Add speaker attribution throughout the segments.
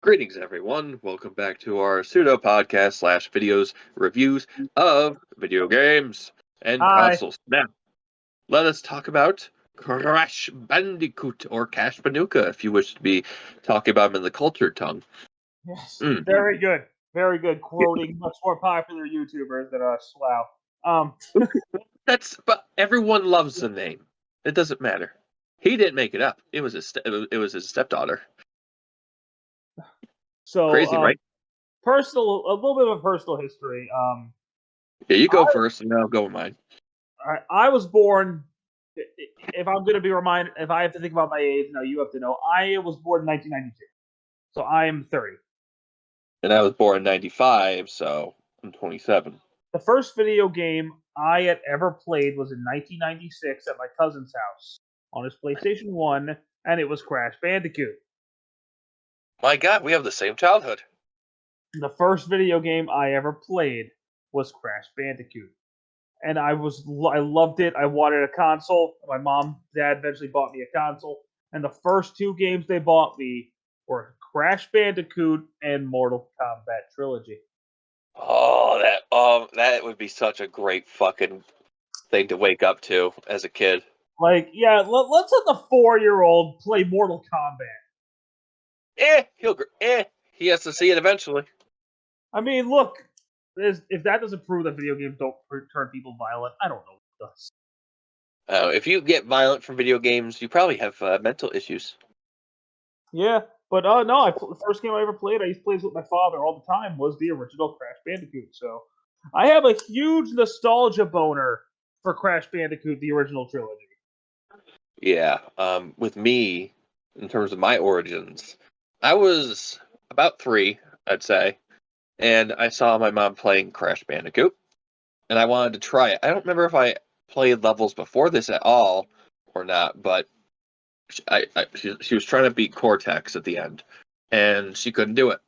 Speaker 1: Greetings, everyone. Welcome back to our pseudo podcast slash videos reviews of video games and
Speaker 2: Hi.
Speaker 1: consoles. Now, let us talk about Crash Bandicoot or Cash Banuka, if you wish to be talking about them in the cultured tongue.
Speaker 2: Yes,
Speaker 1: Mm.
Speaker 2: very good. Very good. Quoting much more popular YouTubers than us. Wow.
Speaker 1: But everyone loves the name. It doesn't matter. He didn't make it up. It was his stepdaughter.
Speaker 2: So,
Speaker 1: Crazy, right?
Speaker 2: a little bit of a personal history.
Speaker 1: Yeah, you go first, and then I'll go with mine.
Speaker 2: I was born. If I'm going to be reminded, if I have to think about my age, now you have to know. I was born in 1992, so I am 30.
Speaker 1: And I was born in '95, so I'm 27.
Speaker 2: The first video game I had ever played was in 1996 at my cousin's house on his PlayStation 1, and it was Crash Bandicoot.
Speaker 1: My God, we have the same childhood.
Speaker 2: The first video game I ever played was Crash Bandicoot, and I loved it. I wanted a console. My mom, dad eventually bought me a console, and the first two games they bought me were Crash Bandicoot and Mortal Kombat Trilogy.
Speaker 1: That would be such a great fucking thing to wake up to as a kid.
Speaker 2: Like, yeah, let's let the 4-year-old play Mortal Kombat.
Speaker 1: He has to see it eventually.
Speaker 2: I mean, look, if that doesn't prove that video games don't turn people violent, I don't know what does.
Speaker 1: If you get violent from video games, you probably have mental issues.
Speaker 2: Yeah, but no, the first game I ever played, I used to play this with my father all the time, was the original Crash Bandicoot. So I have a huge nostalgia boner for Crash Bandicoot, the original trilogy.
Speaker 1: Yeah, with me, in terms of my origins, I was about 3, I'd say, and I saw my mom playing Crash Bandicoot, and I wanted to try it. I don't remember if I played levels before this at all or not, but she was trying to beat Cortex at the end, and she couldn't do it.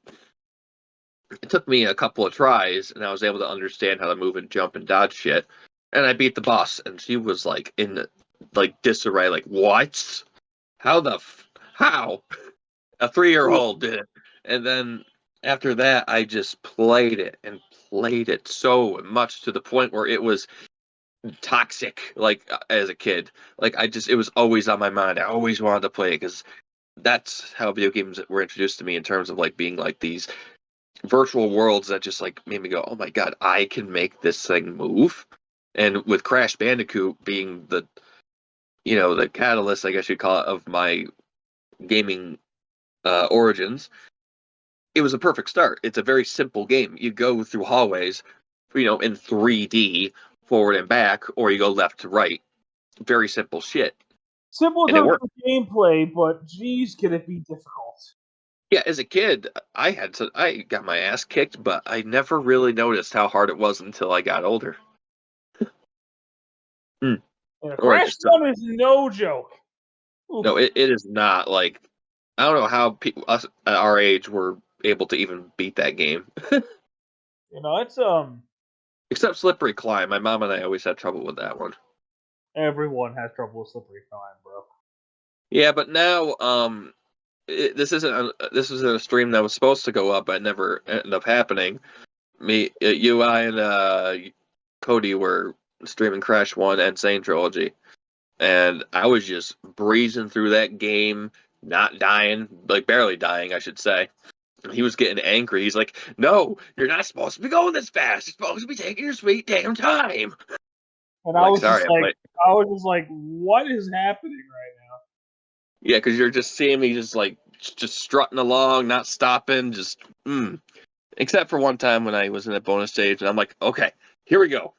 Speaker 1: It took me a couple of tries, and I was able to understand how to move and jump and dodge shit. And I beat the boss, and she was like in disarray, like what? How? A 3-year-old did it. And then after that, I just played it and played it so much to the point where it was toxic. Like as a kid, it was always on my mind. I always wanted to play it because that's how video games were introduced to me in terms of like being like these virtual worlds that just like made me go, oh my God, I can make this thing move. And with Crash Bandicoot being the catalyst, I guess you'd call it, of my gaming origins, it was a perfect start. It's a very simple game. You go through hallways, in 3D, forward and back, or you go left to right. Very simple shit.
Speaker 2: Simple in terms of gameplay, but geez, can it be difficult?
Speaker 1: Yeah, as a kid, I got my ass kicked, but I never really noticed how hard it was until I got older.
Speaker 2: And Crash 1 is no joke.
Speaker 1: Oof. No, it is not. Like, I don't know how us at our age were able to even beat that game.
Speaker 2: It's
Speaker 1: Except Slippery Climb. My mom and I always had trouble with that one.
Speaker 2: Everyone has trouble with Slippery Climb, bro.
Speaker 1: Yeah, but now, this was a stream that was supposed to go up, but never ended up happening. You, I, and Cody were streaming Crash 1 and Sane Trilogy, and I was just breezing through that game, not dying, like barely dying, I should say. He was getting angry. He's like, "No, you're not supposed to be going this fast. You're supposed to be taking your sweet damn time."
Speaker 2: And I was just like, "What is happening right now?"
Speaker 1: Yeah, because you're just seeing me just strutting along, not stopping, Except for one time when I was in a bonus stage, and I'm like, "Okay, here we go."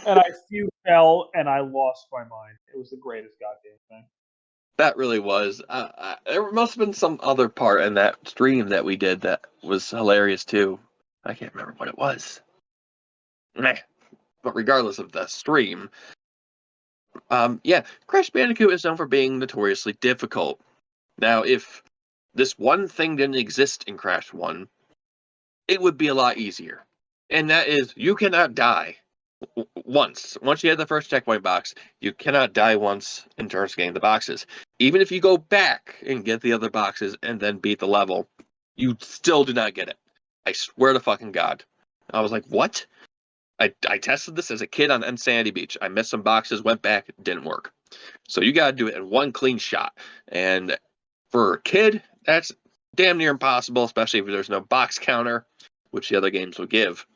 Speaker 2: And I fell, and I lost my mind. It was the greatest goddamn thing.
Speaker 1: That really was. There must have been some other part in that stream that we did that was hilarious too. I can't remember what it was. But regardless of the stream, Crash Bandicoot is known for being notoriously difficult. Now, if this one thing didn't exist in Crash 1, it would be a lot easier. And that is, you cannot die Once you have the first checkpoint box, you cannot die once in terms of getting the boxes. Even if you go back and get the other boxes and then beat the level, you still do not get it. I swear to fucking God. I was like, what? I tested this as a kid on Insanity Beach. I missed some boxes, went back, didn't work. So you gotta do it in one clean shot. And for a kid, that's damn near impossible, especially if there's no box counter, which the other games would give.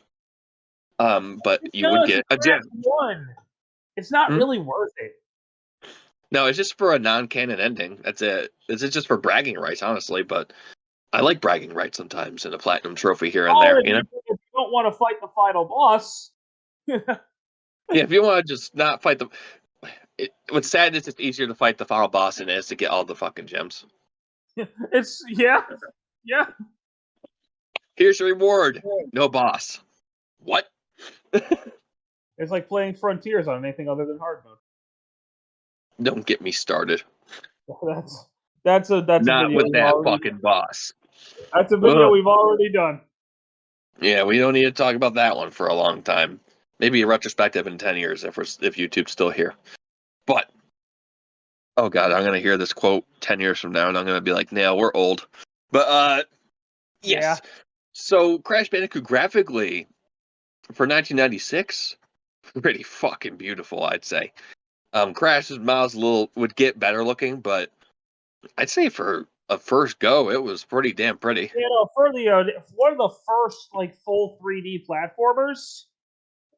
Speaker 1: But you would
Speaker 2: Because
Speaker 1: get a
Speaker 2: Crash
Speaker 1: gem.
Speaker 2: 1, it's not
Speaker 1: Hmm?
Speaker 2: really worth it.
Speaker 1: No, it's just for a non-canon ending. That's it. It's just for bragging rights, honestly. But I like bragging rights sometimes and a platinum trophy here and
Speaker 2: Oh,
Speaker 1: there.
Speaker 2: if you don't want to fight the final boss,
Speaker 1: Yeah, if you want to just not fight the. What's sad is it's easier to fight the final boss than it is to get all the fucking gems.
Speaker 2: it's yeah.
Speaker 1: Here's your reward. No boss. What?
Speaker 2: It's like playing Frontiers on anything other than hard mode.
Speaker 1: Don't get me started.
Speaker 2: That's a
Speaker 1: Not
Speaker 2: video
Speaker 1: with
Speaker 2: we've
Speaker 1: that
Speaker 2: already
Speaker 1: fucking boss.
Speaker 2: that's a video we've already done.
Speaker 1: Yeah, we don't need to talk about that one for a long time. Maybe a retrospective in 10 years if YouTube's still here. But oh god, I'm gonna hear this quote 10 years from now and I'm gonna be like, "Nail, we're old." But yes.
Speaker 2: Yeah.
Speaker 1: So Crash Bandicoot graphically for 1996, pretty fucking beautiful, I'd say. Crash's Miles would get better looking, but I'd say for a first go, it was pretty damn pretty.
Speaker 2: You know, for one of the first like full 3D platformers,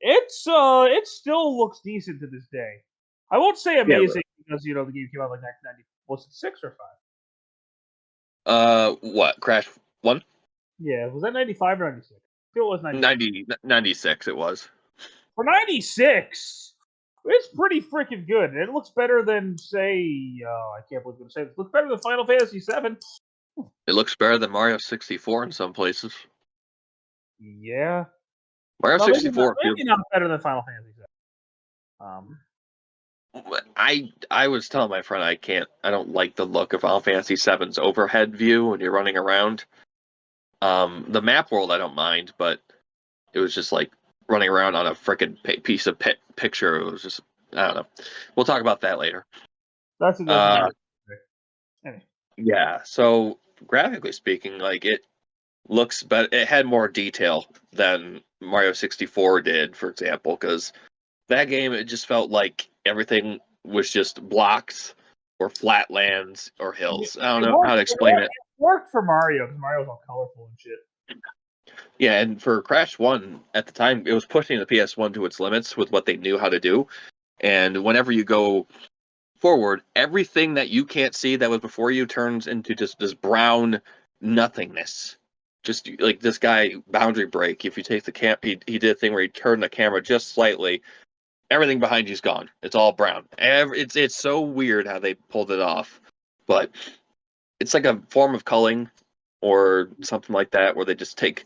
Speaker 2: it still looks decent to this day. I won't say
Speaker 1: Yeah.
Speaker 2: amazing because the game came out like 1990. Was it 6 or 5?
Speaker 1: What? Crash 1?
Speaker 2: Yeah, was that 95 or 96? I feel it was 96.
Speaker 1: 96 it was.
Speaker 2: For 96, it's pretty freaking good. It looks better than, say, I can't believe I'm going to say this. It looks better than Final Fantasy VII.
Speaker 1: It looks better than Mario 64 in some places.
Speaker 2: Yeah.
Speaker 1: Mario
Speaker 2: No,
Speaker 1: 64
Speaker 2: maybe not better than Final Fantasy VII.
Speaker 1: I was telling my friend I don't like the look of Final Fantasy VII's overhead view when you're running around. The map world I don't mind, but it was just like running around on a freaking piece of picture. It was just, I don't know. We'll talk about that later.
Speaker 2: That's another anyway.
Speaker 1: Yeah. So graphically speaking, like it looks, but it had more detail than Mario 64 did, for example, because that game it just felt like everything was just blocks or flat lands or hills. I don't know how to explain it.
Speaker 2: It worked for Mario because Mario's all colorful and shit.
Speaker 1: Yeah, and for Crash 1 at the time, it was pushing the PS1 to its limits with what they knew how to do. And whenever you go forward, everything that you can't see that was before you turns into just this brown nothingness. Just like this guy, Boundary Break, if you take the he did a thing where he turned the camera just slightly, everything behind you's gone. It's all brown. It's so weird how they pulled it off. But it's like a form of culling or something like that where they just take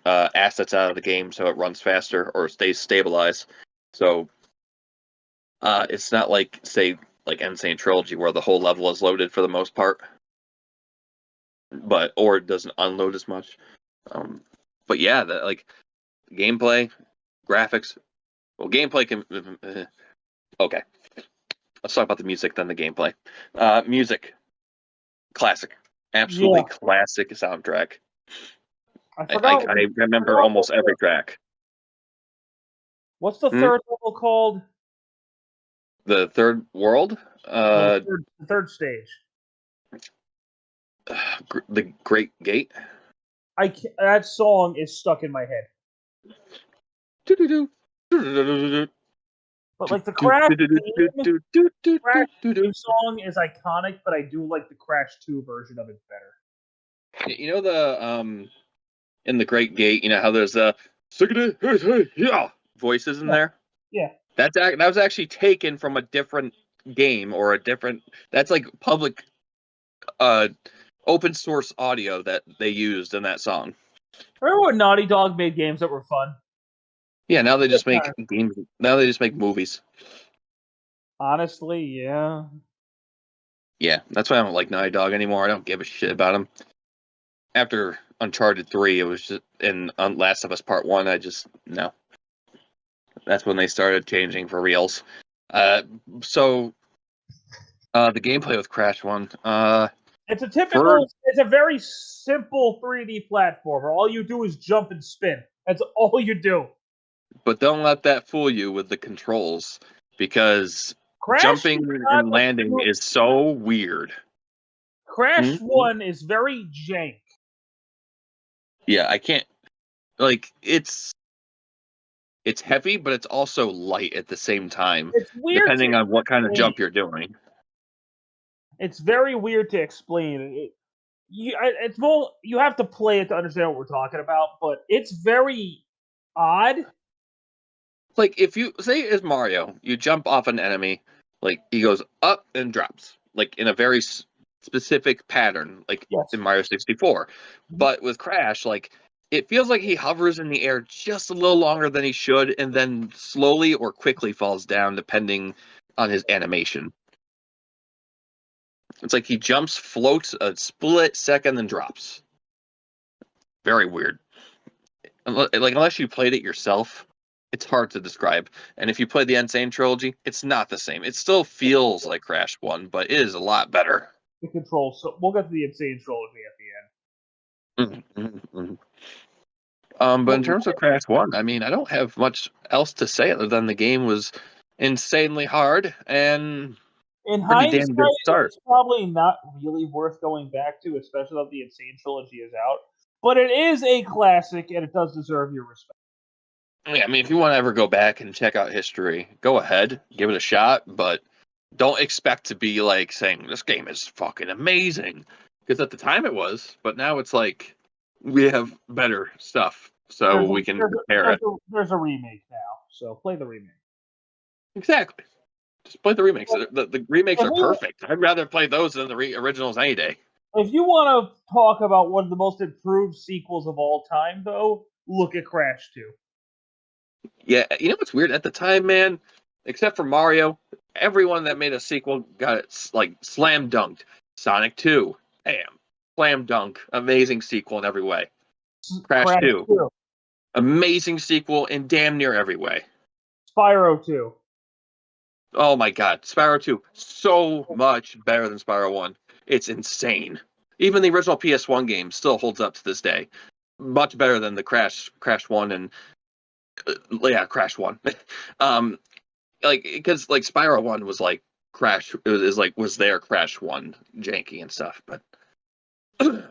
Speaker 1: assets out of the game so it runs faster or stays stabilized. So it's not like, say, like Insane Trilogy where the whole level is loaded for the most part, or it doesn't unload as much. But yeah, like gameplay, graphics. Well, gameplay can. Okay, let's talk about the music then the gameplay. Music, classic, absolutely classic soundtrack. I remember almost every track.
Speaker 2: What's the third level called?
Speaker 1: The third world?
Speaker 2: The third stage.
Speaker 1: The Great Gate?
Speaker 2: That song is stuck in my head. But like the Crash theme song is iconic, but I do like the Crash 2 version of it better.
Speaker 1: You know the in the Great Gate, you know how there's voices in there?
Speaker 2: Yeah.
Speaker 1: That was actually taken from a different game or a different. That's like public, open source audio that they used in that song.
Speaker 2: Remember when Naughty Dog made games that were fun?
Speaker 1: Yeah, now they just make games. Now they just make movies.
Speaker 2: Honestly, yeah.
Speaker 1: Yeah, that's why I don't like Naughty Dog anymore. I don't give a shit about them. After Uncharted 3, it was just in Last of Us Part 1. I just no. That's when they started changing for reals. So the gameplay with Crash 1,
Speaker 2: it's a very simple 3D platformer. All you do is jump and spin. That's all you do.
Speaker 1: but don't let that fool you with the controls, because
Speaker 2: Crash
Speaker 1: jumping
Speaker 2: is not
Speaker 1: and
Speaker 2: a
Speaker 1: landing is so weird.
Speaker 2: Crash 1 is very jank.
Speaker 1: Yeah, I can't, like, it's heavy, but it's also light at the same time,
Speaker 2: It's weird to
Speaker 1: depending on what kind of
Speaker 2: explain.
Speaker 1: jump you're doing.
Speaker 2: It's very weird to explain. It's more you have to play it to understand what we're talking about, but it's very odd.
Speaker 1: Like, if you say it's Mario, you jump off an enemy, like, he goes up and drops, like, in a very specific pattern, like
Speaker 2: Yes.
Speaker 1: in Mario 64. But with Crash, like, it feels like he hovers in the air just a little longer than he should, and then slowly or quickly falls down, depending on his animation. It's like he jumps, floats a split second, then drops. Very weird. Unless you played it yourself, it's hard to describe. And if you play the Insane trilogy, it's not the same. It still feels like Crash 1, but it is a lot better.
Speaker 2: The controls. So we'll get to the Insane trilogy at the end.
Speaker 1: But in terms of Crash 1, I mean, I don't have much else to say other than the game was insanely hard and
Speaker 2: In
Speaker 1: pretty
Speaker 2: hindsight,
Speaker 1: damn good start.
Speaker 2: it's probably not really worth going back to, especially if the Insane trilogy is out. But it is a classic, and it does deserve your respect.
Speaker 1: Yeah, I mean, if you want to ever go back and check out history, go ahead, give it a shot, but don't expect to be like saying this game is fucking amazing, because at the time it was, but now it's like we have better stuff, so we can compare it.
Speaker 2: There's a remake now, so play the remake.
Speaker 1: Exactly. Just play the remakes. The remakes
Speaker 2: If
Speaker 1: are perfect. I'd rather play those than the originals any day.
Speaker 2: If you want to talk about one of the most improved sequels of all time, though, look at Crash 2.
Speaker 1: Yeah, you know what's weird? At the time, man, except for Mario, everyone that made a sequel got it like slam dunked. Sonic 2, bam, slam dunk, amazing sequel in every way. Crash 2,
Speaker 2: 2.
Speaker 1: amazing sequel in damn near every way.
Speaker 2: Spyro 2.
Speaker 1: Oh my god, Spyro 2, so much better than Spyro 1. It's insane. Even the original PS1 game still holds up to this day. Much better than the Crash 1 and Crash 1. Like, because like Spyro 1 was like Crash was their Crash 1 janky and stuff, but
Speaker 2: Spyro's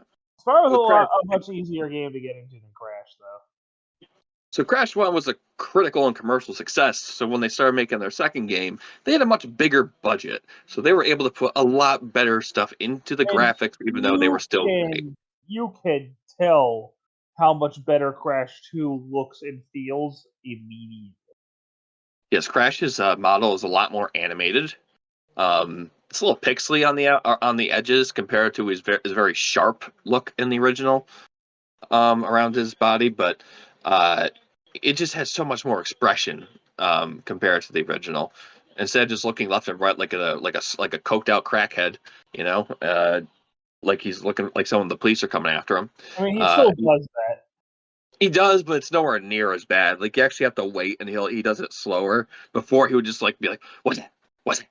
Speaker 2: a much easier game to get into than Crash, though.
Speaker 1: So Crash 1 was a critical and commercial success. So when they started making their second game, they had a much bigger budget. So they were able to put a lot better stuff into the graphics, even though they were still great.
Speaker 2: You can tell how much better Crash 2 looks and feels immediately.
Speaker 1: Yes, Crash's model is a lot more animated. It's a little pixely on the edges compared to his very sharp look in the original around his body, but it just has so much more expression compared to the original. Instead of just looking left and right like a coked out crackhead, you know, like he's looking like someone the police are coming after him.
Speaker 2: I mean, he still does that.
Speaker 1: He does, but it's nowhere near as bad. Like, you actually have to wait, and he does it slower. Before, he would just like be like, "What's that? What's it?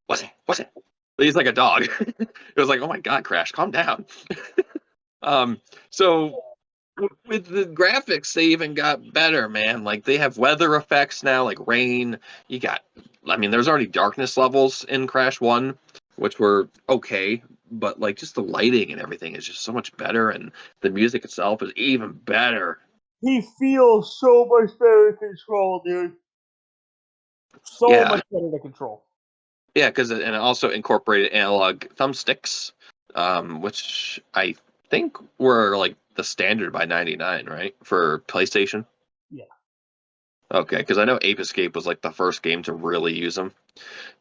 Speaker 1: What's it? What's it?" He's like a dog. It was like, "Oh my god, Crash, calm down." So with the graphics, they even got better, man. Like, they have weather effects now, like rain. I mean, there's already darkness levels in Crash 1, which were okay, but like just the lighting and everything is just so much better, and the music itself is even better.
Speaker 2: He feels so much better to control, dude. So much better to control.
Speaker 1: Yeah, because it also incorporated analog thumbsticks, which I think were like the standard by '99, right, for PlayStation.
Speaker 2: Yeah.
Speaker 1: Okay, because I know Ape Escape was like the first game to really use them.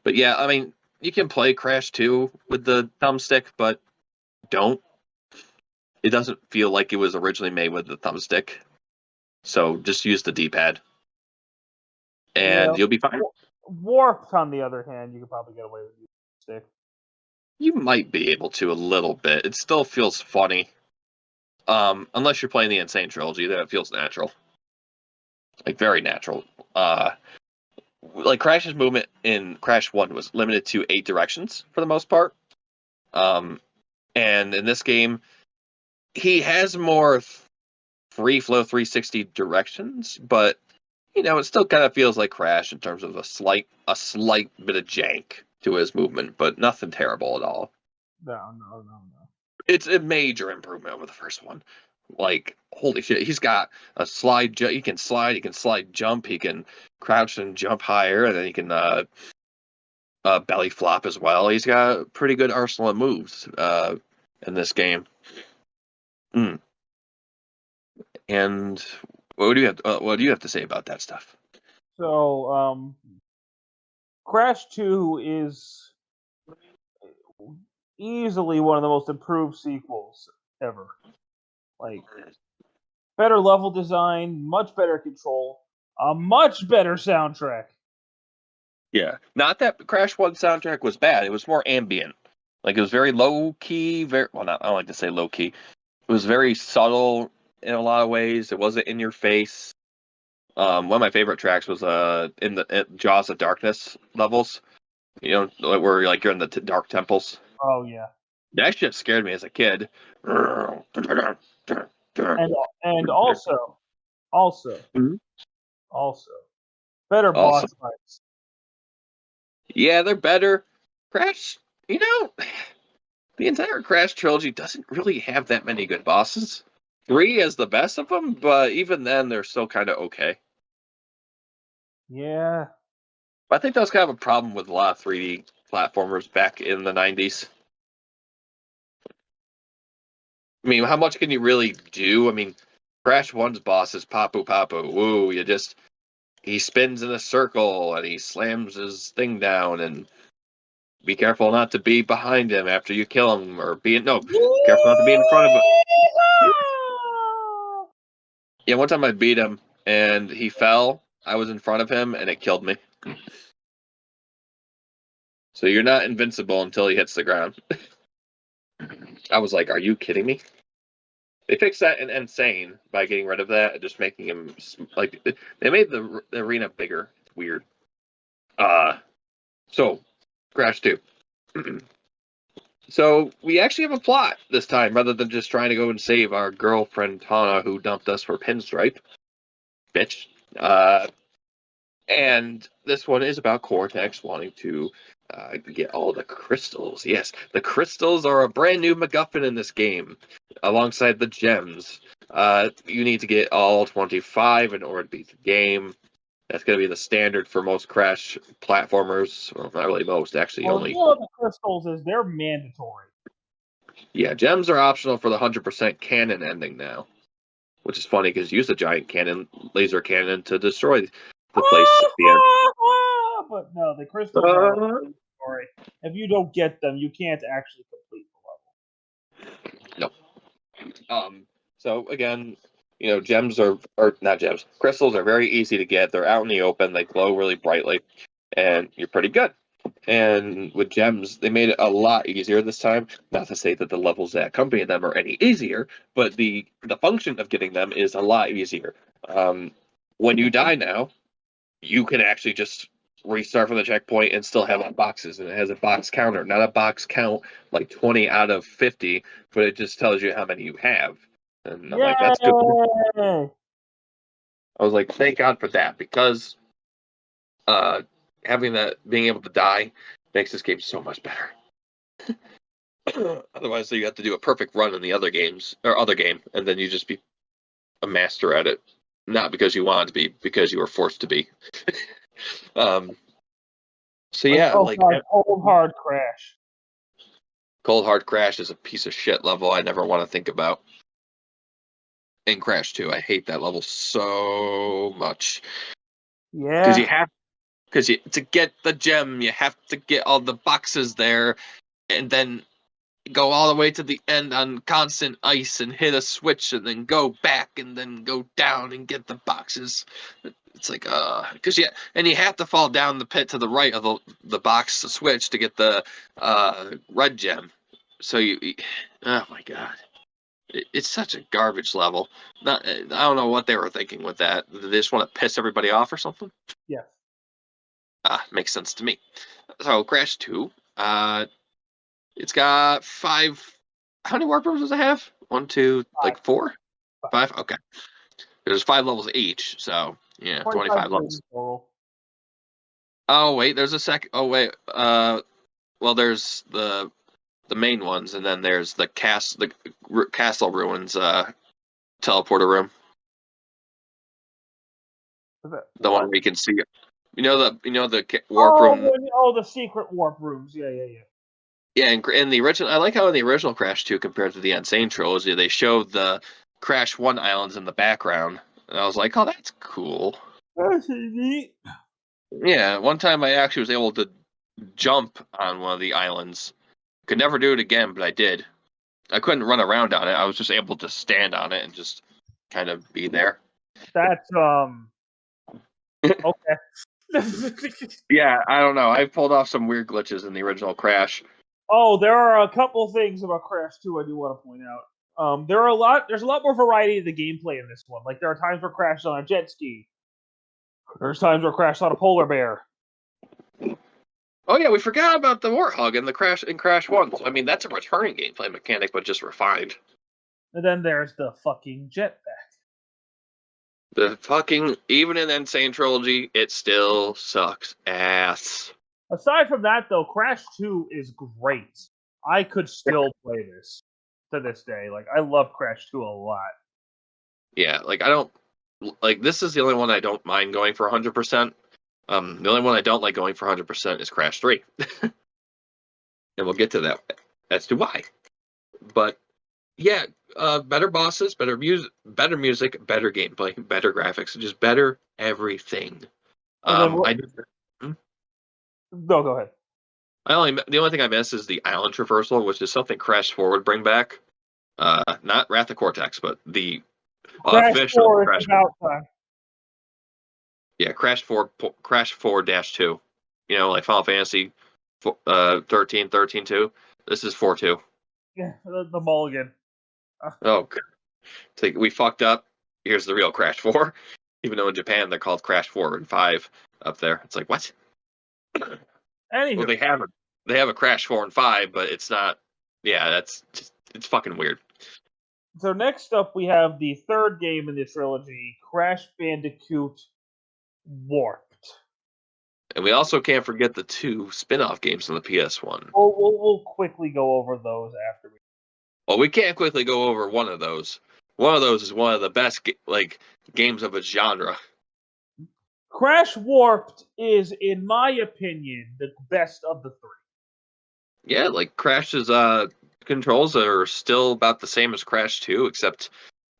Speaker 1: But yeah, I mean, you can play Crash 2 with the thumbstick, but don't. It doesn't feel like it was originally made with the thumbstick. So just use the D-pad. And you'll be fine.
Speaker 2: Warped, on the other hand, you could probably get away with using the stick.
Speaker 1: You might be able to a little bit. It still feels funny. Unless you're playing the Insane trilogy, then it feels natural. like very natural. Like Crash's movement in Crash 1 was limited to 8 directions for the most part. And in this game, he has more free flow 360 directions, but it still kind of feels like Crash in terms of a slight bit of jank to his movement, but nothing terrible at all.
Speaker 2: No.
Speaker 1: It's a major improvement over the first one. Like, holy shit, he's got a slide. He can slide, jump. He can crouch and jump higher, and then he can belly flop as well. He's got a pretty good arsenal of moves in this game. Mm. And what do you have to say about that stuff?
Speaker 2: So, Crash 2 is easily one of the most improved sequels ever. Like, better level design, much better control, a much better soundtrack.
Speaker 1: Yeah, not that Crash 1 soundtrack was bad. It was more ambient. Like, it was very low key. Very well, not I don't like to say low key. It was very subtle in a lot of ways. It wasn't in your face. One of my favorite tracks was in the Jaws of Darkness levels. Where you're in the dark temples.
Speaker 2: Oh yeah.
Speaker 1: That shit scared me as a kid.
Speaker 2: And also,
Speaker 1: Mhm.
Speaker 2: better
Speaker 1: Also,
Speaker 2: boss fights.
Speaker 1: yeah, they're better. Crash, the entire Crash trilogy doesn't really have that many good bosses. 3 is the best of them, but even then, they're still kind of okay.
Speaker 2: Yeah.
Speaker 1: I think that was kind of a problem with a lot of 3D platformers back in the 90s. I mean, how much can you really do? I mean, Crash 1's boss is Papu Papu. Woo, he spins in a circle and he slams his thing down, and be careful not to be behind him after you kill him, or careful not to be in front of him. Yeah, one time I beat him and he fell. I was in front of him and it killed me. So you're not invincible until he hits the ground. I was like, are you kidding me? They fixed that in Insane by getting rid of that and just making him like they made the arena bigger. It's weird. So Crash 2. So we actually have a plot this time rather than just trying to go and save our girlfriend Tana who dumped us for Pinstripe. Bitch. And this one is about Cortex wanting to get all the crystals. Yes, the crystals are a brand new MacGuffin in this game, alongside the gems. You need to get all 25 in order to beat the game. That's going to be the standard for most Crash platformers. Well, not really most, actually.
Speaker 2: Well,
Speaker 1: Only.
Speaker 2: the deal with the crystals is they're mandatory.
Speaker 1: Yeah, gems are optional for the 100% canon ending now, which is funny because you use a giant laser cannon to destroy the place at the end.
Speaker 2: But no, the crystals are mandatory. If you don't get them, you can't actually complete the level.
Speaker 1: No. So again, gems or not gems. Crystals are very easy to get. They're out in the open. They glow really brightly, and you're pretty good. And with gems, they made it a lot easier this time. Not to say that the levels that accompany them are any easier, but the function of getting them is a lot easier. When you die now, you can actually just restart from the checkpoint and still have boxes, and it has a box counter, not a box count like 20 out of 50, but it just tells you how many you have. And I'm like, that's good.
Speaker 2: Yay!
Speaker 1: I was like, thank God for that, because having that, being able to die, makes this game so much better. Otherwise, you have to do a perfect run in the other games or other game, and then you just be a master at it, not because you wanted to be, because you were forced to be. So yeah, like
Speaker 2: Cold Hard Crash.
Speaker 1: Cold Hard Crash is a piece of shit level I never want to think about. In Crash 2, I hate that level so much.
Speaker 2: Yeah.
Speaker 1: Because to get the gem, you have to get all the boxes there, and then go all the way to the end on constant ice and hit a switch, and then go back and then go down and get the boxes. It's like, because and you have to fall down the pit to the right of the box to switch to get the red gem. So oh my god. It's such a garbage level. I don't know what they were thinking with that. Did they just want to piss everybody off or something?
Speaker 2: Yeah.
Speaker 1: Makes sense to me. So Crash 2, it's got 5. How many warp rooms does it have? 1, 2, like 4, 5. Okay, there's 5 levels each, so yeah,
Speaker 2: 25
Speaker 1: 25
Speaker 2: million
Speaker 1: levels.
Speaker 2: total.
Speaker 1: Oh wait, there's a second. Oh wait, well there's the main ones, and then there's the castle ruins teleporter room, the one
Speaker 2: What?
Speaker 1: where you can see. You know the warp room.
Speaker 2: The secret warp rooms. Yeah.
Speaker 1: Yeah, in the original, I like how in the original Crash 2 compared to the Insane trilogy, they showed the Crash 1 islands in the background, and I was like, oh, that's cool.
Speaker 2: That's neat.
Speaker 1: Yeah, one time I actually was able to jump on one of the islands. Could never do it again, but I did. I couldn't run around on it. I was just able to stand on it and just kind of be there.
Speaker 2: That's okay.
Speaker 1: Yeah, I don't know. I pulled off some weird glitches in the original Crash.
Speaker 2: Oh, there are a couple things about Crash 2 I do want to point out. There's a lot more variety to the gameplay in this one. Like there are times where Crash is on a jet ski. There's times where Crash is on a polar bear.
Speaker 1: Oh yeah, we forgot about the Warthog in Crash 1. So, I mean, that's a returning gameplay mechanic, but just refined.
Speaker 2: And then there's the fucking jetpack.
Speaker 1: The fucking even in Insane Trilogy, it still sucks ass.
Speaker 2: Aside from that, though, Crash 2 is great. I could still play this to this day. Like, I love Crash 2 a lot.
Speaker 1: Yeah, like I don't like this is the only one I don't mind going for 100%. The only one I don't like going for 100% is Crash 3. And we'll get to that as to why. But yeah, better bosses, better music, better gameplay, better graphics, just better everything.
Speaker 2: And then,
Speaker 1: I
Speaker 2: no, go ahead.
Speaker 1: the only thing I miss is the island traversal, which is something Crash 4 would bring back. Not Wrath of Cortex, but the
Speaker 2: Crash
Speaker 1: official
Speaker 2: 4
Speaker 1: Crash
Speaker 2: is about time.
Speaker 1: Yeah, Crash 4-2. You know, like Final Fantasy 13, 2. This is 4-2.
Speaker 2: Yeah, the mulligan.
Speaker 1: Oh, it's like we fucked up. Here's the real Crash 4. Even though in Japan they're called Crash 4 and 5 up there. It's like, what?
Speaker 2: Anywho.
Speaker 1: Well, they have a Crash 4 and 5, but it's not. Yeah, that's just, it's fucking weird.
Speaker 2: So next up, we have the third game in the trilogy, Crash Bandicoot Warped.
Speaker 1: And we also can't forget the 2 spin-off games on the PS1.
Speaker 2: We'll quickly go over those after we.
Speaker 1: Well, we can't quickly go over one of those. One of those is one of the best games of its genre.
Speaker 2: Crash Warped is, in my opinion, the best of the three.
Speaker 1: Yeah, like Crash's controls are still about the same as Crash 2, except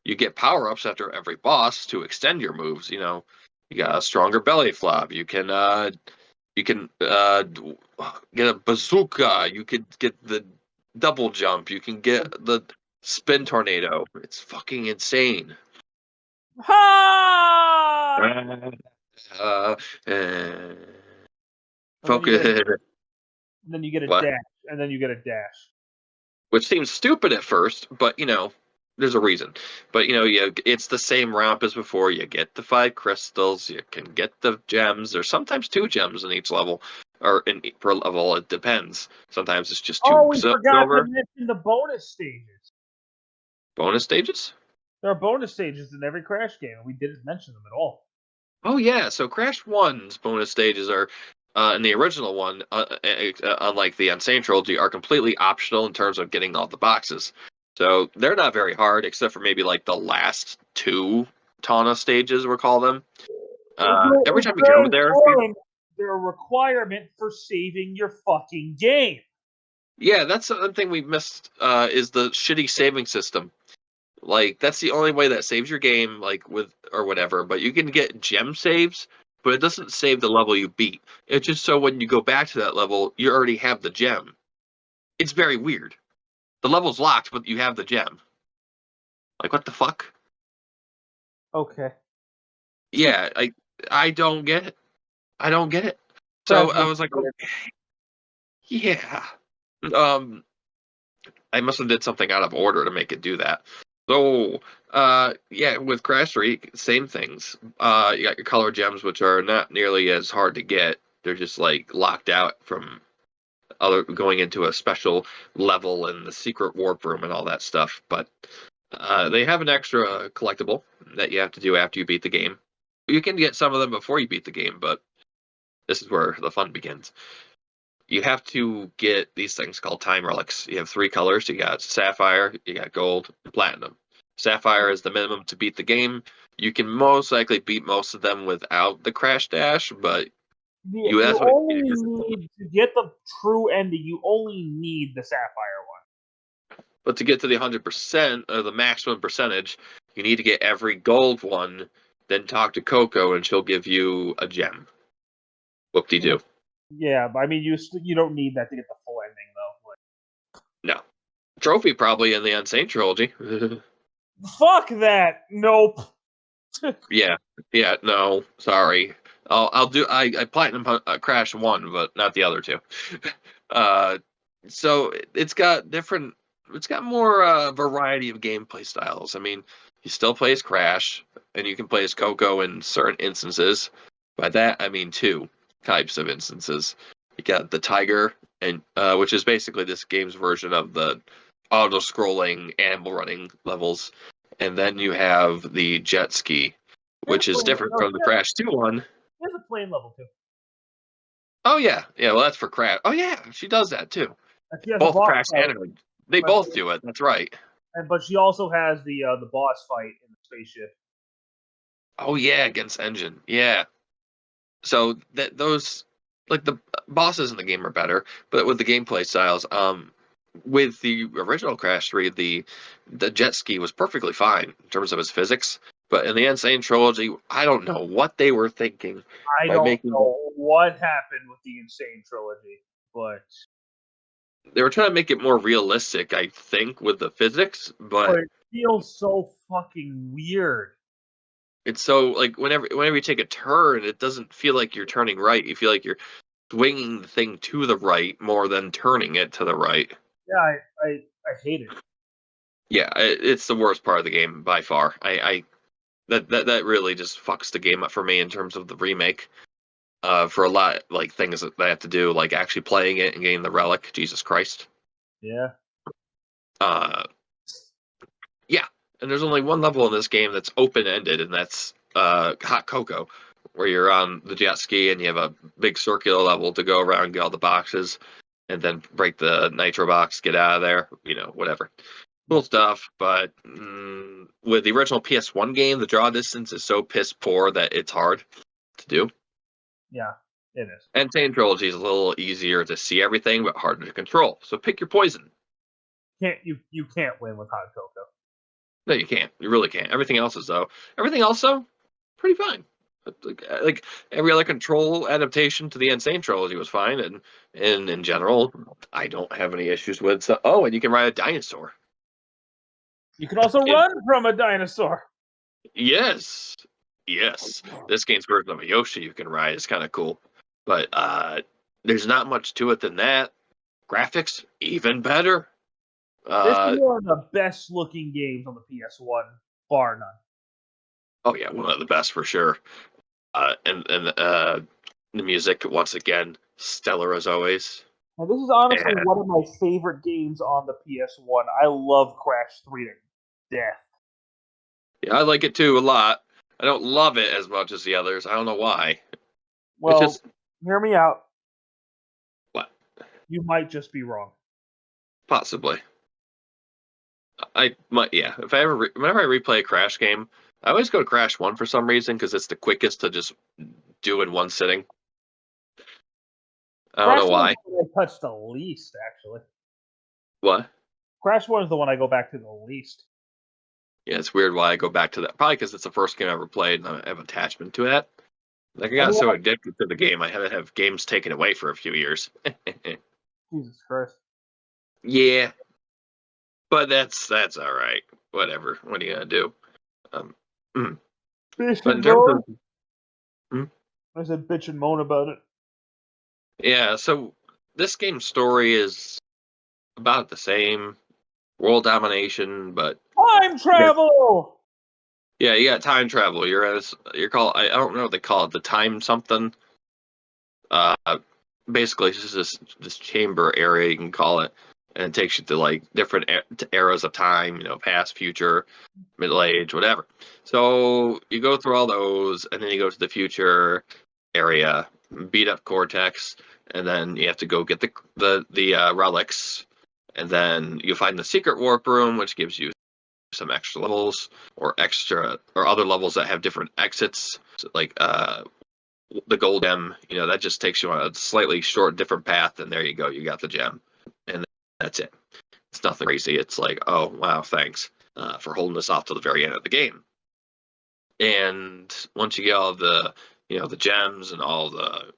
Speaker 1: you get power-ups after every boss to extend your moves. You know, you got a stronger belly flop. You can get a bazooka. You could get the double jump. You can get the spin tornado. It's fucking insane.
Speaker 2: Ha!
Speaker 1: Uh, uh,
Speaker 2: And
Speaker 1: focus.
Speaker 2: then you get a
Speaker 1: What?
Speaker 2: dash, and then you get a dash.
Speaker 1: Which seems stupid at first, but you know, there's a reason. But you know, it's the same ramp as before. You get the 5 crystals, you can get the gems. There's sometimes 2 gems in each level, or per level. It depends. Sometimes it's just 2
Speaker 2: Oh, we forgot to
Speaker 1: silver
Speaker 2: mention the bonus stages.
Speaker 1: bonus stages.
Speaker 2: There are bonus stages in every Crash game, and we didn't mention them at all.
Speaker 1: Oh yeah, so Crash 1's bonus stages are. In the original one, unlike the Insane Trilogy, are completely optional in terms of getting all the boxes. So they're not very hard, except for maybe like the last 2 Tawna stages, we'll call them. Every time you get over there,
Speaker 2: they're a requirement for saving your fucking game.
Speaker 1: yeah, that's the thing we missed. Is the shitty saving system. Like that's the only way that saves your game, like with or whatever. But you can get gem saves, but it doesn't save the level you beat. It's just so when you go back to that level, you already have the gem. It's very weird. The level's locked, but you have the gem. Like what the fuck?
Speaker 2: Okay.
Speaker 1: Yeah, I don't get it. I don't get it. So I was like, okay, yeah. Um, I must have did something out of order to make it do that. So, yeah, with Crash 3, same things. You got your color gems, which are not nearly as hard to get. They're just like locked out from other going into a special level in the secret warp room and all that stuff. But they have an extra collectible that you have to do after you beat the game. You can get some of them before you beat the game, but this is where the fun begins. You have to get these things called time relics. You have three colors. You got sapphire, you got gold, and platinum. Sapphire is the minimum to beat the game. You can most likely beat most of them without the crash dash, but
Speaker 2: You
Speaker 1: that's what
Speaker 2: only need to get the true ending. You only need the sapphire one.
Speaker 1: but to get to the 100% or the maximum percentage, you need to get every gold one, then talk to Coco and she'll give you a gem. Whoop-de-doo.
Speaker 2: Yeah, but I mean, you don't need that to get the full ending though.
Speaker 1: No. Trophy probably in the Unsane trilogy.
Speaker 2: Fuck that. Nope.
Speaker 1: Yeah, no, sorry. I platinum Crash 1, but not the other two. uh, so it's got more variety of gameplay styles. I mean, he still plays Crash, and you can play as Coco in certain instances. By that I mean two types of instances. You got the Tiger, and which is basically this game's version of the auto-scrolling animal running levels, and then you have the jet ski, which is different from the Crash 2 one.
Speaker 2: There's a plane level too.
Speaker 1: Oh yeah, well that's for Crash. Oh yeah, she does that too. Both Crash and they both do it. That's right.
Speaker 2: But she also has the boss fight in the spaceship.
Speaker 1: Oh yeah, against Engine. Yeah. So those like the bosses in the game are better, but with the gameplay styles, with the original Crash 3, the jet ski was perfectly fine in terms of its physics. But in the Insane Trilogy, I don't know what they were thinking.
Speaker 2: I don't know what happened with the Insane Trilogy, but
Speaker 1: they were trying to make it more realistic, I think, with the physics, but
Speaker 2: it feels so fucking weird.
Speaker 1: It's so like whenever you take a turn, it doesn't feel like you're turning right. You feel like you're swinging the thing to the right more than turning it to the right.
Speaker 2: Yeah, I hate it.
Speaker 1: Yeah, it's the worst part of the game by far. I that really just fucks the game up for me in terms of the remake. For a lot like things that they have to do, like actually playing it and getting the relic. Jesus Christ.
Speaker 2: Yeah.
Speaker 1: Yeah, and there's only one level in this game that's open ended, and that's Hot Cocoa, where you're on the jet ski and you have a big circular level to go around, get all the boxes, and then break the nitro box, get out of there. Whatever. Cool stuff, but with the original PS1 game, the draw distance is so piss poor that it's hard to do.
Speaker 2: Yeah, it is.
Speaker 1: And Insane Trilogy is a little easier to see everything, but harder to control. So pick your poison.
Speaker 2: You can't win with Hot Cocoa.
Speaker 1: No, you can't. You really can't. Everything else, pretty fine. Like every other Control adaptation to the Insane Trilogy was fine, and in general, I don't have any issues with. So, and you can ride a dinosaur.
Speaker 2: You can also run from a dinosaur.
Speaker 1: Yes. This game's version of a Yoshi you can ride is kind of cool, but there's not much to it than that. Graphics even better.
Speaker 2: This is one of the best looking games on the PS1, bar none.
Speaker 1: Oh yeah, one of the best for sure. And the music once again stellar as always.
Speaker 2: Now, this is honestly one of my favorite games on the PS1. I love Crash 3 to death.
Speaker 1: Yeah, I like it too a lot. I don't love it as much as the others. I don't know why.
Speaker 2: Well, hear me out.
Speaker 1: What?
Speaker 2: You might just be wrong.
Speaker 1: Possibly. I might. Yeah. Whenever I replay a Crash game, I always go to Crash 1 for some reason because it's the quickest to just do in one sitting. I don't know why.
Speaker 2: I touched the least, actually.
Speaker 1: What?
Speaker 2: Crash 1 is the one I go back to the least.
Speaker 1: Yeah, it's weird why I go back to that. Probably because it's the first game I ever played and I have attachment to that. Like I got so addicted to the game, I had to have games taken away for a few years.
Speaker 2: Jesus Christ.
Speaker 1: Yeah, but that's all right. Whatever. What are you gonna do?
Speaker 2: Bitch and moan. I said bitch and moan about it.
Speaker 1: Yeah. So this game's story is about the same. world domination, but
Speaker 2: Time travel.
Speaker 1: yeah, you got time travel. You're called. I don't know what they call it. The time something. Uh, Basically, it's just this chamber area you can call it, and it takes you to like different eras of time. Past, future, middle age, whatever. So you go through all those, and then you go to the future area, beat up Cortex, and then you have to go get the relics, and then you find the secret warp room, which gives you some extra levels or other levels that have different exits, like the gold gem. That just takes you on a slightly different path, and there you go, you got the gem, and that's it. It's nothing crazy. It's like, oh wow, thanks for holding us off to the very end of the game. And once you get all the gems and all the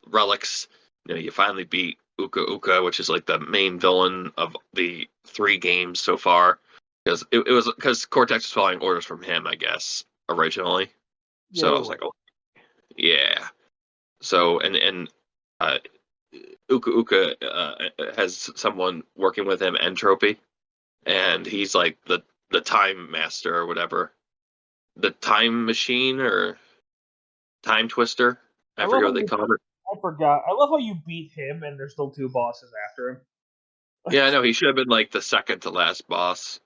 Speaker 1: relics, you finally beat Uka Uka, which is like the main villain of the 3 games so far, because it was because Cortex was following orders from him, I guess, originally. So I was like, oh yeah. So and uh, Uka Uka has someone working with him, Entropy, and he's like the time master or whatever, the time machine or time twister.
Speaker 2: I
Speaker 1: I
Speaker 2: love
Speaker 1: forget
Speaker 2: how
Speaker 1: what they
Speaker 2: you.
Speaker 1: call it.
Speaker 2: I forgot. I love how you beat him, and there's still 2 bosses after him.
Speaker 1: Yeah, I know he should have been like the second to last boss.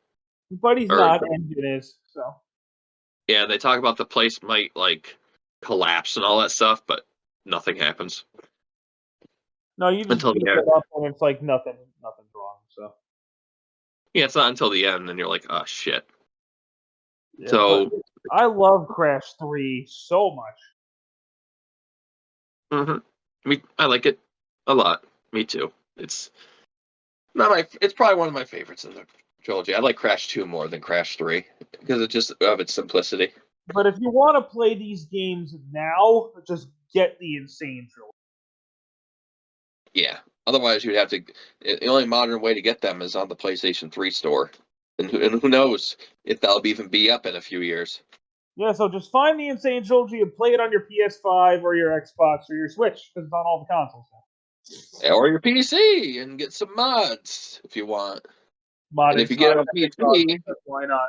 Speaker 2: But he's
Speaker 1: Or
Speaker 2: not. Engine is so.
Speaker 1: yeah, they talk about the place might like collapse and all that stuff, but nothing happens
Speaker 2: No, you just
Speaker 1: until
Speaker 2: beat
Speaker 1: the
Speaker 2: it
Speaker 1: end.
Speaker 2: up, and it's like nothing's wrong. So
Speaker 1: Yeah, it's not until the end, and you're like, oh shit.
Speaker 2: yeah, but
Speaker 1: So,
Speaker 2: I love Crash 3 so much.
Speaker 1: I like it a lot. Me too. It's not my. It's probably one of my favorites in the trilogy. I like Crash 2 more than Crash 3 because it just of its simplicity.
Speaker 2: But if you want to play these games now, just get the Insane Trilogy.
Speaker 1: Yeah. Otherwise, you'd have to. The only modern way to get them is on the PlayStation 3 store, and who knows if that'll even be up in a few years.
Speaker 2: Yeah, so just find the Insane Trilogy and play it on your PS5 or your Xbox or your Switch, because it's on all the consoles now.
Speaker 1: Or your PC and get some mods if you want. And
Speaker 2: Modded
Speaker 1: if you get
Speaker 2: side
Speaker 1: on
Speaker 2: hedgehog,
Speaker 1: PC,
Speaker 2: why not?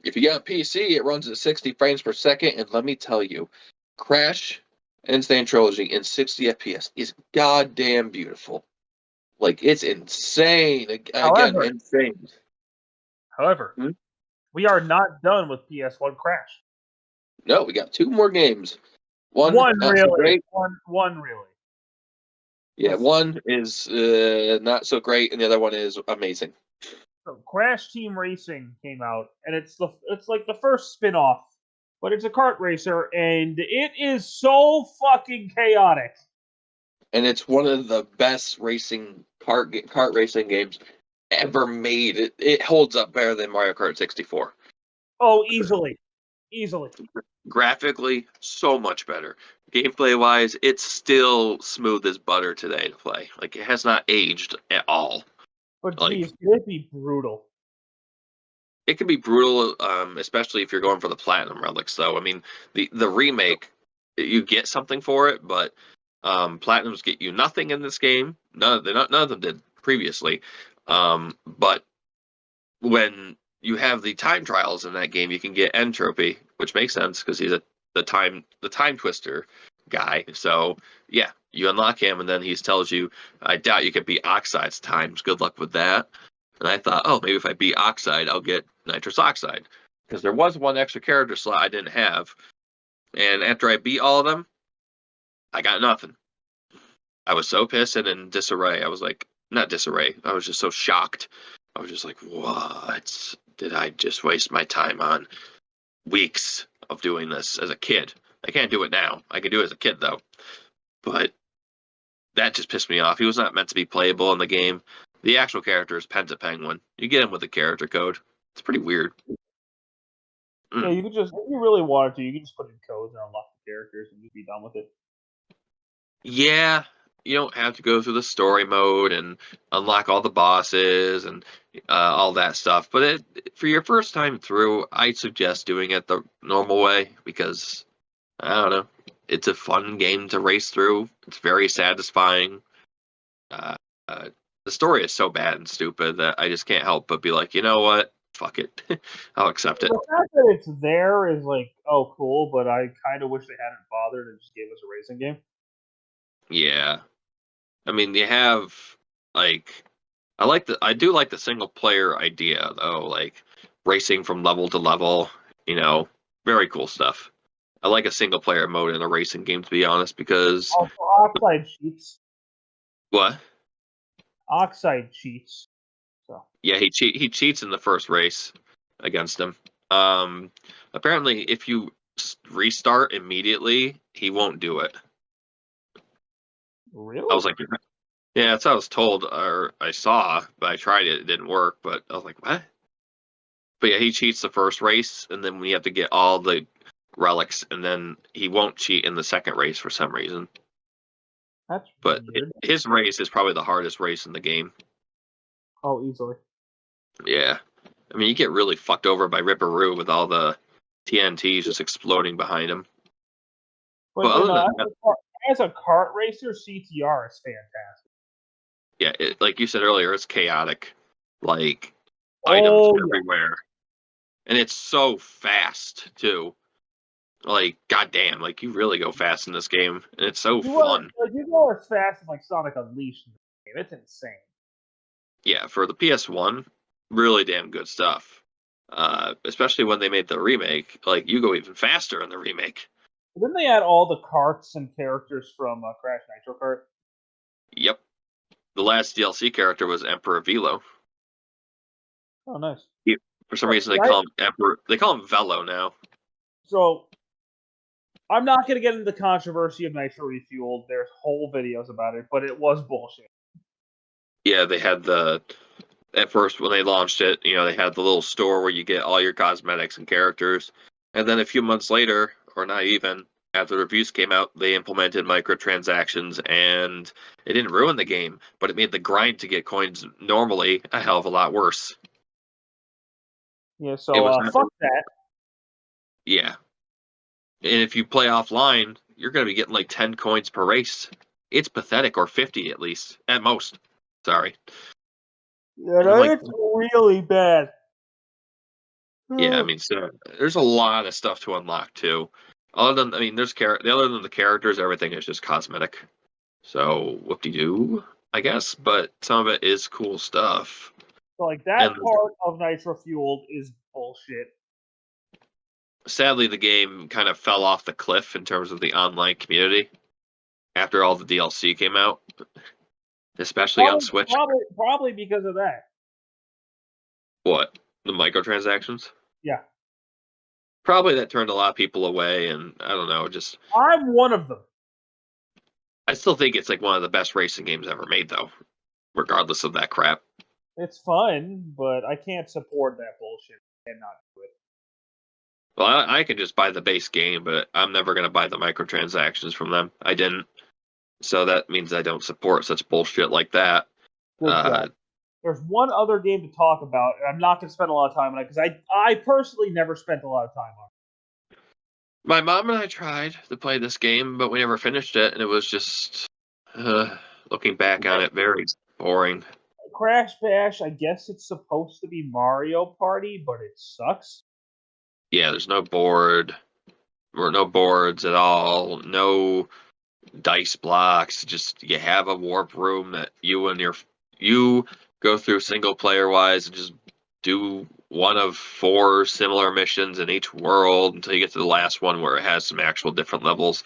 Speaker 1: if you get on PC, it runs at 60 frames per second. And let me tell you, Crash Insane Trilogy in 60 FPS is goddamn beautiful. Like it's insane. Again,
Speaker 2: However,
Speaker 1: insane.
Speaker 2: however,
Speaker 1: Hmm?
Speaker 2: we are not done with PS1 Crash.
Speaker 1: No, we got 2 more games. One
Speaker 2: One
Speaker 1: not so
Speaker 2: really,
Speaker 1: great.
Speaker 2: one really.
Speaker 1: Yeah,
Speaker 2: This
Speaker 1: one is not so great, and the other one is amazing.
Speaker 2: so Crash Team Racing came out, and it's like the first spin-off, but it's a kart racer, and it is so fucking chaotic.
Speaker 1: And it's one of the best kart racing games ever made. It holds up better than Mario Kart 64.
Speaker 2: Oh, easily, easily.
Speaker 1: Graphically, so much better. Gameplay wise, it's still smooth as butter today to play. Like it has not aged at all.
Speaker 2: But
Speaker 1: Like
Speaker 2: geez, could it be brutal?
Speaker 1: it can be brutal, especially if you're going for the platinum relics. Though I mean, the remake, you get something for it, but platinums get you nothing in this game. None of them did previously. But when you have the time trials in that game, you can get entropy, which makes sense because he's the time twister guy. So yeah, you unlock him, and then he tells you, "I doubt you can beat Oxide's times. Good luck with that." And I thought, oh, maybe if I beat Oxide, I'll get nitrous oxide because there was one extra character slot I didn't have, and after I beat all of them, I got nothing. I was so pissed and in disarray. I was like, not disarray. I was just so shocked. I was just like, what did I just waste my time on? Weeks of doing this as a kid. I can't do it now. I can do it as a kid though. But that just pissed me off. He was not meant to be playable in the game. The actual character is Penta Penguin. You get him with the character code. It's pretty weird.
Speaker 2: Yeah,
Speaker 1: Mm.
Speaker 2: you could just, if you really wanted to, you could just put in codes and unlock the characters and just be done with it.
Speaker 1: Yeah, you don't have to go through the story mode and unlock all the bosses and all that stuff. But for your first time through, I'd suggest doing it the normal way because I don't know. It's a fun game to race through. It's very satisfying. Uh, uh, the story is so bad and stupid that I just can't help but be like, you know what? Fuck it. I'll accept it.
Speaker 2: The fact that it's there is like, oh, cool, but I kind of wish they hadn't bothered and just gave us a racing game.
Speaker 1: Yeah. I mean, you have like I do like the single player idea though, like racing from level to level, very cool stuff. I like a single player mode in a racing game to be honest because
Speaker 2: Also, Oxide cheats.
Speaker 1: what?
Speaker 2: Oxide cheats. So
Speaker 1: Yeah, he cheats in the first race against him. Apparently if you restart immediately, he won't do it. I
Speaker 2: really?
Speaker 1: was like, yeah, that's what I was told or I saw, but I tried it, it didn't work, but I was like, what? But yeah, he cheats the first race, and then we have to get all the relics, and then he won't cheat in the second race for some reason.
Speaker 2: That's
Speaker 1: But
Speaker 2: weird.
Speaker 1: his race is probably the hardest race in the game.
Speaker 2: Oh, easily.
Speaker 1: Yeah. I mean, you get really fucked over by Ripperoo with all the TNTs just exploding behind him.
Speaker 2: But
Speaker 1: But other than that,
Speaker 2: as a kart racer, CTR is fantastic.
Speaker 1: yeah, like you said earlier, it's chaotic. Like, items
Speaker 2: Oh yeah.
Speaker 1: everywhere. And it's so fast, too. Like, goddamn, like, you really go fast in this game. And it's so fun.
Speaker 2: You go as fast as like Sonic Unleashed in this game. It's insane.
Speaker 1: Yeah, for the PS1, really damn good stuff. Especially when they made the remake. Like, you go even faster in the remake.
Speaker 2: But then they add all the karts and characters from Crash Nitro Kart.
Speaker 1: Yep. The last DLC character was Emperor Velo.
Speaker 2: Oh, nice.
Speaker 1: For some reason, they
Speaker 2: Right?
Speaker 1: call him Emperor. They call him Velo now.
Speaker 2: So I'm not going to get into the controversy of Nitro Refueled. There's whole videos about it, but it was bullshit.
Speaker 1: Yeah, they had at first when they launched it, they had the little store where you get all your cosmetics and characters. And then a few months later, or not even, after the reviews came out, they implemented microtransactions and it didn't ruin the game, but it made the grind to get coins normally a hell of a lot worse.
Speaker 2: Yeah,
Speaker 1: It
Speaker 2: so
Speaker 1: was
Speaker 2: fuck that.
Speaker 1: Yeah. And if you play offline, you're going to be getting like 10 coins per race. It's pathetic, or 50 at least, at most. Sorry.
Speaker 2: Yeah,
Speaker 1: And I'm like,
Speaker 2: it's really bad.
Speaker 1: yeah, I mean, so there's a lot of stuff to unlock too. Other than, I mean, other than the characters, everything is just cosmetic. So whoop-de-doo, I guess. But some of it is cool stuff.
Speaker 2: So, like, that
Speaker 1: And
Speaker 2: part of Nitro Fueled is bullshit.
Speaker 1: sadly, the game kind of fell off the cliff in terms of the online community after all the DLC came out, especially on Switch.
Speaker 2: Probably because of that.
Speaker 1: What? The microtransactions?
Speaker 2: Yeah.
Speaker 1: Probably that turned a lot of people away, and I don't know, just
Speaker 2: I'm one of them.
Speaker 1: I still think it's like one of the best racing games ever made, though, regardless of that crap.
Speaker 2: It's fun, but I can't support that bullshit and not do it.
Speaker 1: Well, I can just buy the base game, but I'm never going to buy the microtransactions from them. I didn't. So that means I don't support such bullshit like that.
Speaker 2: Good job. There's one other game to talk about, and I'm not going to spend a lot of time on it because I personally never spent a lot of time on it.
Speaker 1: My mom and I tried to play this game, but we never finished it, and it was just, looking back on it, very boring.
Speaker 2: Crash Bash, I guess it's supposed to be Mario Party, but it sucks.
Speaker 1: Yeah, there's no board, or no boards at all, no dice blocks. Just you have a warp room that you go through single player wise and just do one of 4 similar missions in each world until you get to the last one where it has some actual different levels.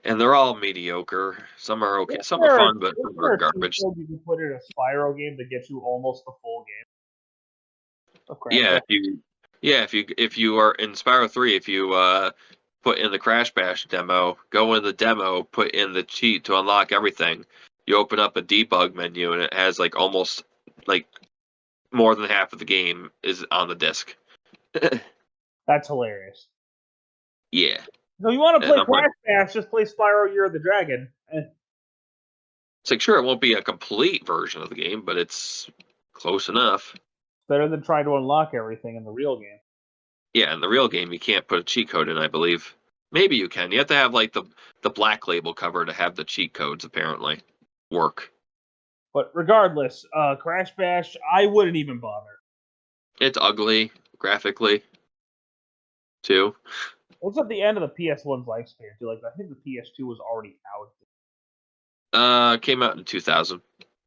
Speaker 1: And they're all mediocre. Some are okay, some are fun, but some are garbage.
Speaker 2: You can put in a Spyro game to get you almost the full game of Crash
Speaker 1: Yeah,
Speaker 2: Bash.
Speaker 1: if you are in Spyro 3, if you put in the Crash Bash demo, go in the demo, put in the cheat to unlock everything. You open up a debug menu and it has like almost like more than half of the game is on the disc.
Speaker 2: That's hilarious.
Speaker 1: Yeah.
Speaker 2: So you want to
Speaker 1: And
Speaker 2: play
Speaker 1: I'm
Speaker 2: Crash
Speaker 1: like,
Speaker 2: Bash, just play Spyro Year of the Dragon.
Speaker 1: it's like, sure, it won't be a complete version of the game, but it's close enough.
Speaker 2: Better than trying to unlock everything in the real game.
Speaker 1: Yeah, in the real game, you can't put a cheat code in, I believe. Maybe you can. You have to have like the black label cover to have the cheat codes apparently work.
Speaker 2: But regardless, Crash Bash, I wouldn't even bother.
Speaker 1: It's ugly graphically too.
Speaker 2: It's at the end of the PS1's lifespan too. Like I think the PS2 was already out.
Speaker 1: Came out in 2000.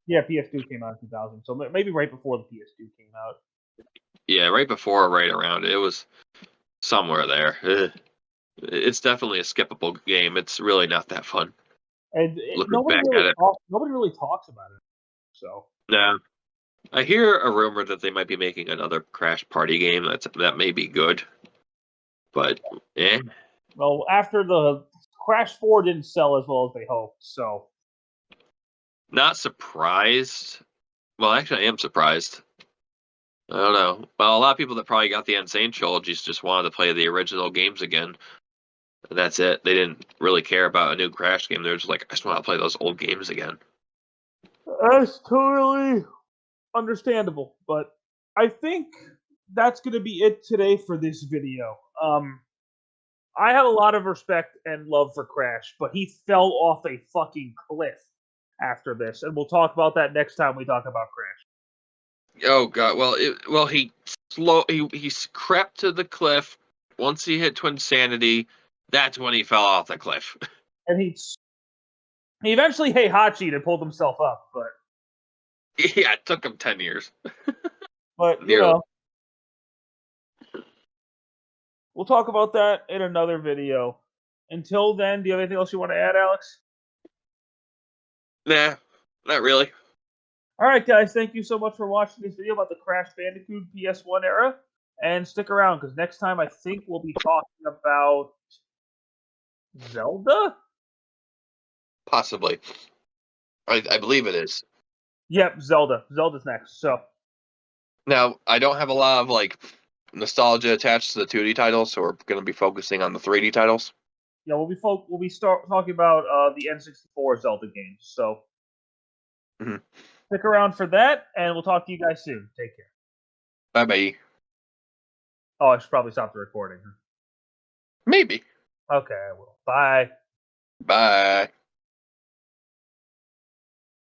Speaker 2: Yeah, PS2 came out in 2000, so maybe right before the PS2 came out.
Speaker 1: Yeah, right before or right around it. It was somewhere there. Ugh. It's definitely a skippable game. It's really not that fun.
Speaker 2: And
Speaker 1: Looking back at it.
Speaker 2: nobody really talks about it. So
Speaker 1: Yeah. I hear a rumor that they might be making another Crash Party game. That may be good. But
Speaker 2: well, after the Crash 4 didn't sell as well as they hoped, so
Speaker 1: not surprised. Well, actually I am surprised. I don't know. Well, a lot of people that probably got the Insane trilogies just wanted to play the original games again. And that's it. They didn't really care about a new Crash game. They're just like, I just want to play those old games again.
Speaker 2: that's totally understandable. But I think that's going to be it today for this video. I have a lot of respect and love for Crash, but he fell off a fucking cliff after this, and we'll talk about that next time we talk about Crash.
Speaker 1: Oh god. Well, he crept to the cliff. Once he hit Twinsanity, that's when he fell off the cliff.
Speaker 2: And he eventually Heihachi'd and pulled himself up, but
Speaker 1: Yeah, it took him 10 years.
Speaker 2: you
Speaker 1: Nearly.
Speaker 2: know, we'll talk about that in another video. Until then, do you have anything else you want to add, Alex?
Speaker 1: Nah, not really.
Speaker 2: All right, guys, thank you so much for watching this video about the Crash Bandicoot PS1 era. And stick around, because next time I think we'll be talking about Zelda?
Speaker 1: Possibly. I believe it is.
Speaker 2: Yep, Zelda. Zelda's next. So,
Speaker 1: Now, I don't have a lot of like nostalgia attached to the 2D titles, so we're going to be focusing on the 3D titles.
Speaker 2: yeah, we'll be start talking about the N64 Zelda games. So,
Speaker 1: Mhm.
Speaker 2: stick around for that, and we'll talk to you guys soon. Take care.
Speaker 1: Bye bye.
Speaker 2: Oh, I should probably stop the recording.
Speaker 1: Maybe.
Speaker 2: Okay, I will. Bye.
Speaker 1: Bye.